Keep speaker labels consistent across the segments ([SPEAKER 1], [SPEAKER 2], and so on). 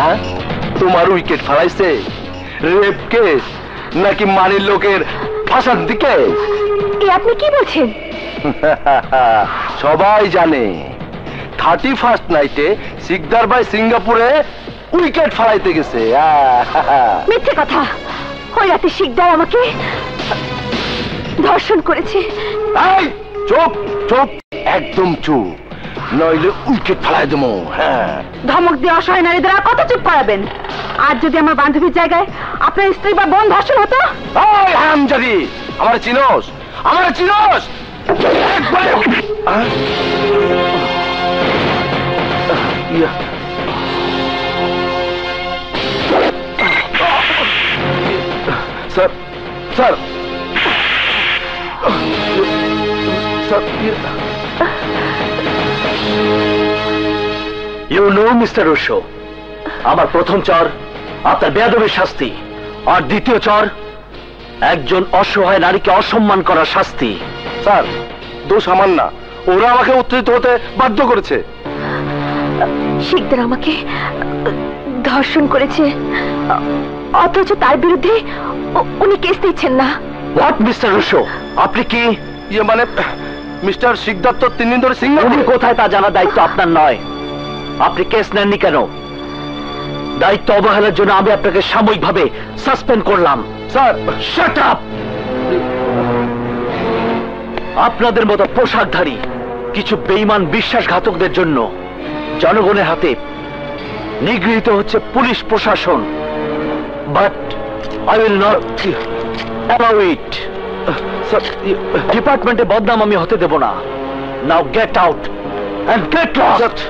[SPEAKER 1] হ্যাঁ, তোমার উইকেট ফেলাইছে রেপ কেস নাকি মারির লোকের ফাঁসার দিকে?
[SPEAKER 2] আপনি কি বলছেন?
[SPEAKER 1] সবাই জানে 31st নাইটে সিকদার ভাই সিঙ্গাপুরে উইকেট ফেলাইতে গেছে।
[SPEAKER 2] মিথ্যে কথা। ওই রাতে সিকদার আমাকে ধর্ষণ করেছে।
[SPEAKER 1] চুপ চুপ, একদম চুপ, নইলে উইকেট ফেলাই দেবো। হ্যাঁ,
[SPEAKER 2] ধমক দিয়ে অসহায় নারীদের আর কত চুপ করাবেন? আজ যদি আমার বান্ধবীর জায়গায় আপনার স্ত্রী বা বোন ধর্ষণ হতো?
[SPEAKER 1] হারামজাদি, আমার চিনোস, আমার চিনোস। Sir sir you know mister Rousseau, আমার প্রথম চর আপনার বেয়াদবির শাস্তি, আর দ্বিতীয় চর একজন অসহায় নারীকে অসম্মান করার শাস্তি। স্যার, দোষ আমার না, ওরা আমাকে উত্তেজিত হতে বাধ্য করেছে।
[SPEAKER 2] শিকদার আমাকে ধর্ষণ করেছে, অথচ তার বিরুদ্ধে উনি কেস দিচ্ছেন না।
[SPEAKER 1] হোয়াট মিস্টার রুশো, আপনি কি মানে মিস্টার শিকদার তো 3 দিন ধরে সিঙ্গাপুরে কোথায় তা জানার দায়িত্ব আপনার নয়। আপনি কেস নেননি কেন? দায়িত্ব অবহেলার জন্য আমি আপনাকে সাময়িকভাবে সাসপেন্ড করলাম। Sir, shut up. আপনাদের মতো পোশাকধারী কিছু বেঈমান বিশ্বাসঘাতকদের জন্য জনগণের হাতে নিগৃহীত হচ্ছে পুলিশ প্রশাসন। But I will not allow it. ডিপার্টমেন্টে বদনাম আমি হতে দেব না। Now get out and get lost.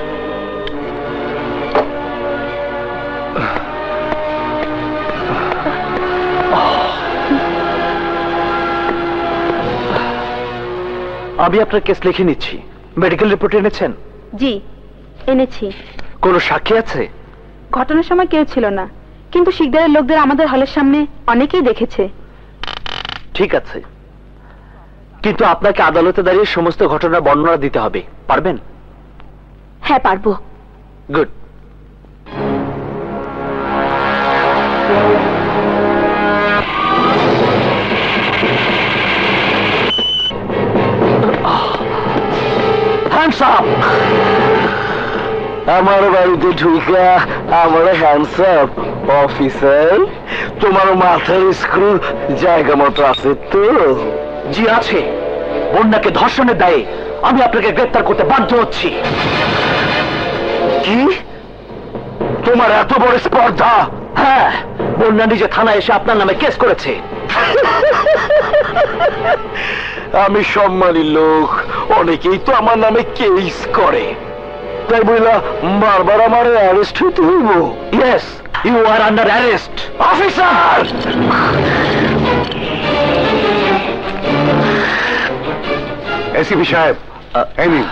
[SPEAKER 1] আমি আপনার কেস লিখে নিচ্ছি। মেডিকেল রিপোর্ট এনেছেন?
[SPEAKER 2] জি, এনেছি।
[SPEAKER 1] কোনো সাক্ষী আছে?
[SPEAKER 2] ঘটনার সময় কেউ ছিল না, কিন্তু শিকদারের লোকদের আমাদের হলের সামনে অনেকেই দেখেছে।
[SPEAKER 1] ঠিক আছে, কিন্তু আপনাকে আদালতে দাঁড়িয়ে সমস্ত ঘটনার বর্ণনা দিতে হবে। পারবেন?
[SPEAKER 2] হ্যাঁ, পারবো।
[SPEAKER 1] গুড। Hands up. আমার বাড়িতে ঢুকা আমার হ্যান্ডস আপ। অফিসার, তোমার মাথার স্ক্রু জায়গা মতো আছে তো? জি আছে। বন্যাকে ধর্ষণের দায়ে আমি আপনাকে গ্রেফতার করতে বাধ্য হচ্ছি। কি? তোমার এত বড় স্পর্ধা? হ্যাঁ, বন্যা নিজে থানায় এসে আপনার নামে কেস করেছে। আমি সম্মানী লোক, অনেকেই তো আমার নামে কেস করে, তাই বইলা বারবার আমার অ্যারেস্ট হইতে হইব? Yes, you are under arrest. Officer!
[SPEAKER 3] ACP সাহেব, এই নিন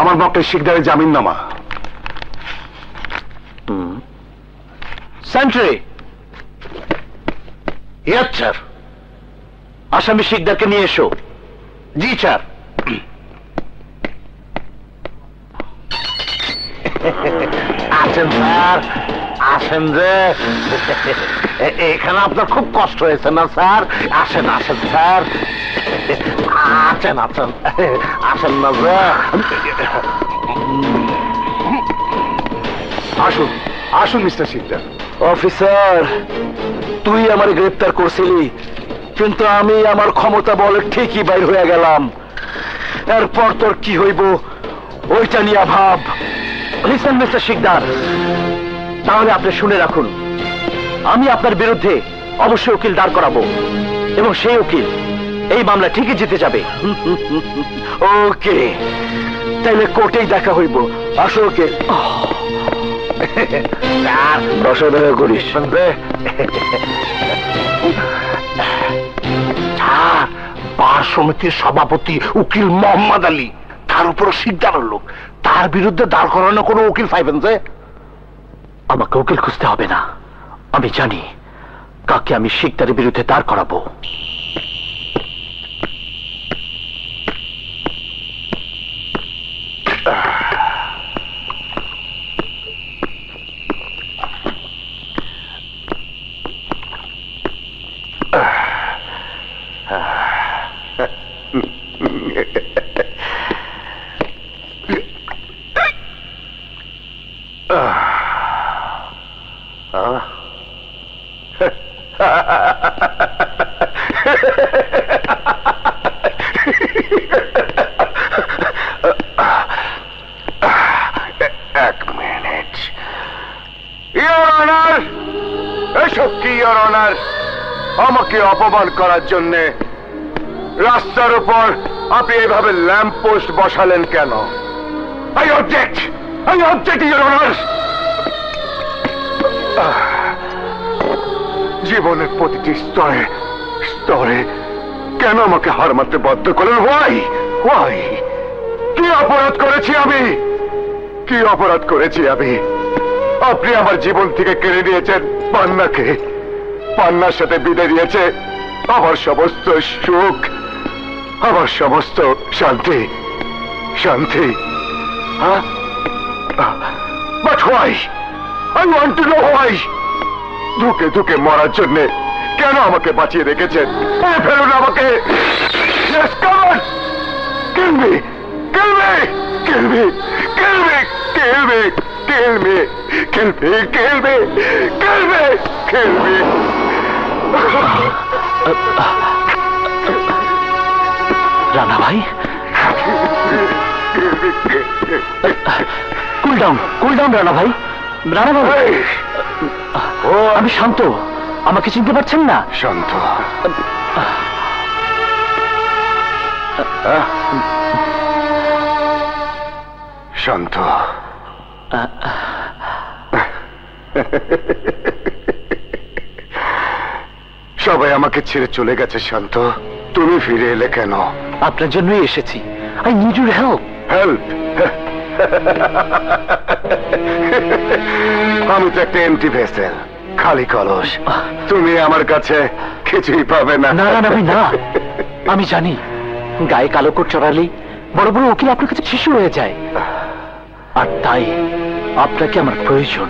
[SPEAKER 3] আমার ডক্টর শিকদারের জামিননামা।
[SPEAKER 1] সেন্ট্রি। Yes sir. আসামি শিকদারকে নিয়ে এসো। জি স্যার।
[SPEAKER 3] আসেন স্যার, আসেন যে। এখানে আপনার খুব কষ্ট হয়েছে না স্যার? আসেন আসেন স্যার, আসেন আসেন, আসেন না যে। আসুন আসুন মিস্টার শিকদার।
[SPEAKER 1] অফিসার, তুই আমার গ্রেপ্তার করছিলি, কিন্তু আমি আমার ক্ষমতা বলে ঠিকই বাইর হয়ে গেলাম। এরপর তোর কি হইব ওইটা নিয়ে ভাব। লিসেন মিস্টার শিকদার, তাহলে আপনি শুনে রাখুন, আমি আপনার বিরুদ্ধে অবশ্যই উকিল দাঁড় করাবো, এবং সেই উকিল এই মামলা ঠিকই জিতে যাবে। ওকে, তাইলে কোর্টেই দেখা হইব। আসো ওকে। অসাধারণ করিস।
[SPEAKER 3] বার সমিতির সভাপতি উকিল মোহাম্মদ আলী, তার উপর শিকদারের লোক, তার বিরুদ্ধে দাঁড় করানো কোনো উকিল পাইবেন যে?
[SPEAKER 1] আমাকে উকিল খুঁজতে হবে না, আমি জানি কাকে আমি শিকদারের বিরুদ্ধে দাঁড় করাবো।
[SPEAKER 3] এক মিনিট। ইওর অনার, এসব কি ইওর অনার? আমাকে অপমান করার জন্য রাস্তার উপর আপনি এভাবে ল্যাম্প পোস্ট বসালেন কেন? I object, your honour. জীবনের প্রতিটি স্তরে স্তরে কেন আমাকে হার মানতে বাধ্য করলেন? ওয়াই? কি অপরাধ করেছি আমি? কি অপরাধ করেছি আমি? আপনি আমার জীবন থেকে কেড়ে নিয়েছেন পান্নাকে, পান্নার সাথে বিদায় দিয়েছে আমার সমস্ত সুখ, আমার সমস্ত শান্তি। But why? I want to know why. ধুকে ধুকে মরার জন্য কেন আমাকে বাঁচিয়ে রেখেছেন? ফেরুন আমাকে। Yes, come on. Kill me. Kill me. Kill me. Kill me. Kill me. Kill me. Kill me. Kill me. Kill me. Kill me.
[SPEAKER 1] Rana ভাই, কুল ডাউন রানা ভাই। রানা ভাই, আমি শান্ত। আমাকে চিনতে পারছেন না?
[SPEAKER 3] শান্ত? শান্ত? সবাই আমাকে ছেড়ে চলে গেছে শান্ত, তুমি ফিরে এলে কেন?
[SPEAKER 1] আপনার জন্যই এসেছি। I need your help.
[SPEAKER 3] Help? আমি তো একটা এমটি ভেসেল, খালি কলস। তুমি আমার কাছে কিছুই পাবে না।
[SPEAKER 1] না রানা ভাই, না। আমি জানি গায়ে কালো কোট চড়ালেই বড় বড় উকিল আপনার কাছে শিশু হয়ে যায়, আর তাই আপনাকে আমার প্রয়োজন।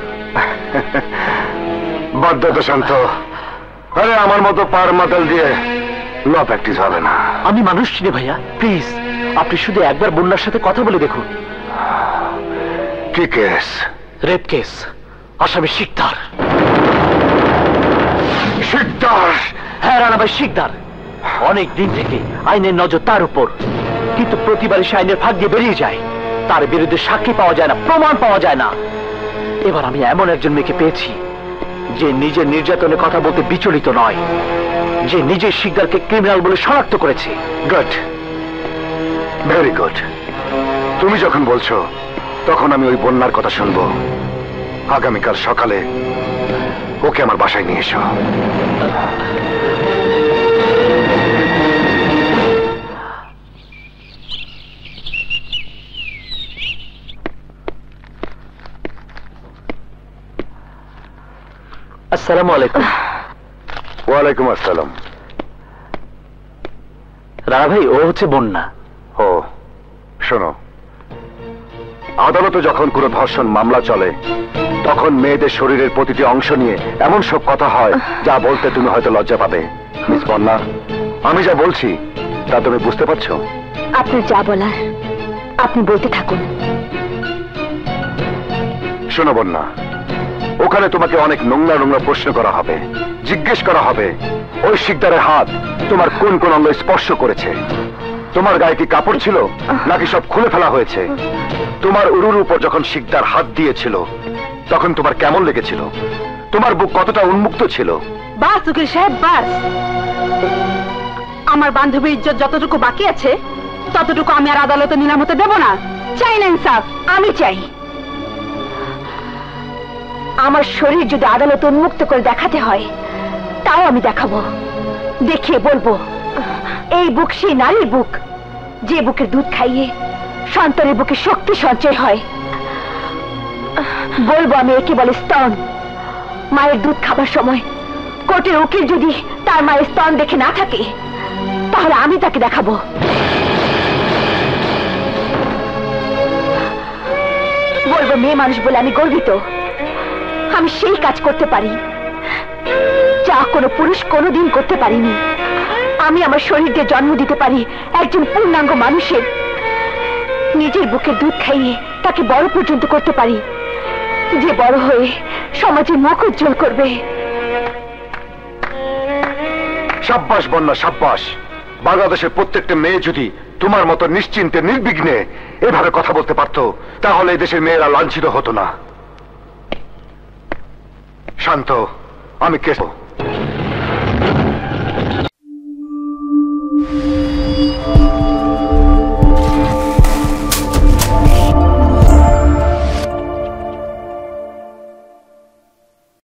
[SPEAKER 3] বাধ্যতা শান্ত। আরে আমার মতো পার মাতাল দিয়ে ল প্র্যাকটিস হবে না।
[SPEAKER 1] আমি মানুষ চিনি ভাইয়া, প্লিজ আপনি শুধু একবার বন্যার সাথে কথা বলে দেখুন।
[SPEAKER 3] কি কেস?
[SPEAKER 1] Rape case. আসামি শিকদার।
[SPEAKER 3] শিকদার?
[SPEAKER 1] হ্যাঁ রানা ভাই, শিকদার। অনেক দিন থেকে আইনের নজর তার উপর, কিন্তু প্রতিবারই সে আইনের ফাঁক দিয়ে বেরিয়ে যায়। তার বিরুদ্ধে সাক্ষী পাওয়া যায় না, প্রমাণ পাওয়া যায় না। এবার আমি এমন একজন মেয়েকে পেয়েছি যে নিজের নির্যাতনের কথা বলতে বিচলিত নয়, যে নিজের শিকদারকে ক্রিমিনাল বলে শনাক্ত করেছে।
[SPEAKER 3] Good, very good. তুমি যখন বলছো তখন আমি ওই বন্যার কথা শুনবো। আগামীকাল সকালে ওকে আমার বাসায় নিয়ে এসো।
[SPEAKER 1] আসসালামু আলাইকুম।
[SPEAKER 3] ওয়ালাইকুম আসসালাম।
[SPEAKER 1] রানা ভাই, ও হচ্ছে বন্যা।
[SPEAKER 3] ও শোনো, আদালতে যখন কোনো ধর্ষণ মামলা চলে তখন মেয়েদের শরীরের প্রতিটি অংশ নিয়ে এমন সব কথা হয় যা বলতে তুমি হয়তো লজ্জা পাবে। মিস বন্যা, আমি যা বলছি তা তুমি বুঝতে পারছো?
[SPEAKER 2] আপনার যা বলার আপনি বলতে থাকুন।
[SPEAKER 3] শোনো বন্যা, ওখানে তোমাকে অনেক নোংরা নোংরা প্রশ্ন করা হবে, জিজ্ঞেস করা হবে ওই শিকদারের হাত তোমার কোন কোন অঙ্গ স্পর্শ করেছে, তোমার গায়ে কি কাপড় ছিল নাকি সব খুলে ফেলা হয়েছে, তোমার উরুর উপর যখন শিকদার হাত দিয়েছিল তখন তোমার কেমন লেগেছিল, তোমার বুক কতটা উন্মুক্ত ছিল।
[SPEAKER 2] বাস উকিল সাহেব, বাস। আমার বান্ধবীর ইজ্জত যতটুকু বাকি আছে ততটুকু আমি আর আদালতে নিলাম হতে দেব না। চাই না ইনসাফ, আমি চাই। আমার শরীর যদি আদালতে উন্মুক্ত করে দেখাতে হয় তাও আমি দেখাবো, দেখিয়ে বলবো এই বুক সেই নারীর বুক যে বুকের দুধ খাইয়ে সন্তানের বুকে শক্তি সঞ্চয় হয়। বলবো আমি একে বলে স্তন। মায়ের দুধ খাবার সময় কোর্টের উকিল যদি তার মায়ের স্তন দেখে না থাকে তাহলে আমি তাকে দেখাবো। বলবো মেয়ে মানুষ বলে আমি গর্বিত, আমি সেই কাজ করতে পারি যা কোনো পুরুষ কোনোদিন করতে পারিনি। আমি আমার শরীর দিয়ে জন্ম দিতে পারি একজন পূর্ণাঙ্গ মানুষের, নিজের বুকে দুধ খাইয়ে তাকে বড় পর্যন্ত করতে পারি। যে বড় হয়ে সমাজে মুখ উজ্জ্বল করবে।
[SPEAKER 3] সাব্বাস বন্যা, সাব্বাস। বাংলাদেশের প্রত্যেকটা মেয়ে যদি তোমার মতো নিশ্চিন্তে নির্বিঘ্নে এভাবে কথা বলতে পারতো, তাহলে এই দেশের মেয়েরা লাঞ্ছিত হতো না। শান্ত, আমি কেসো।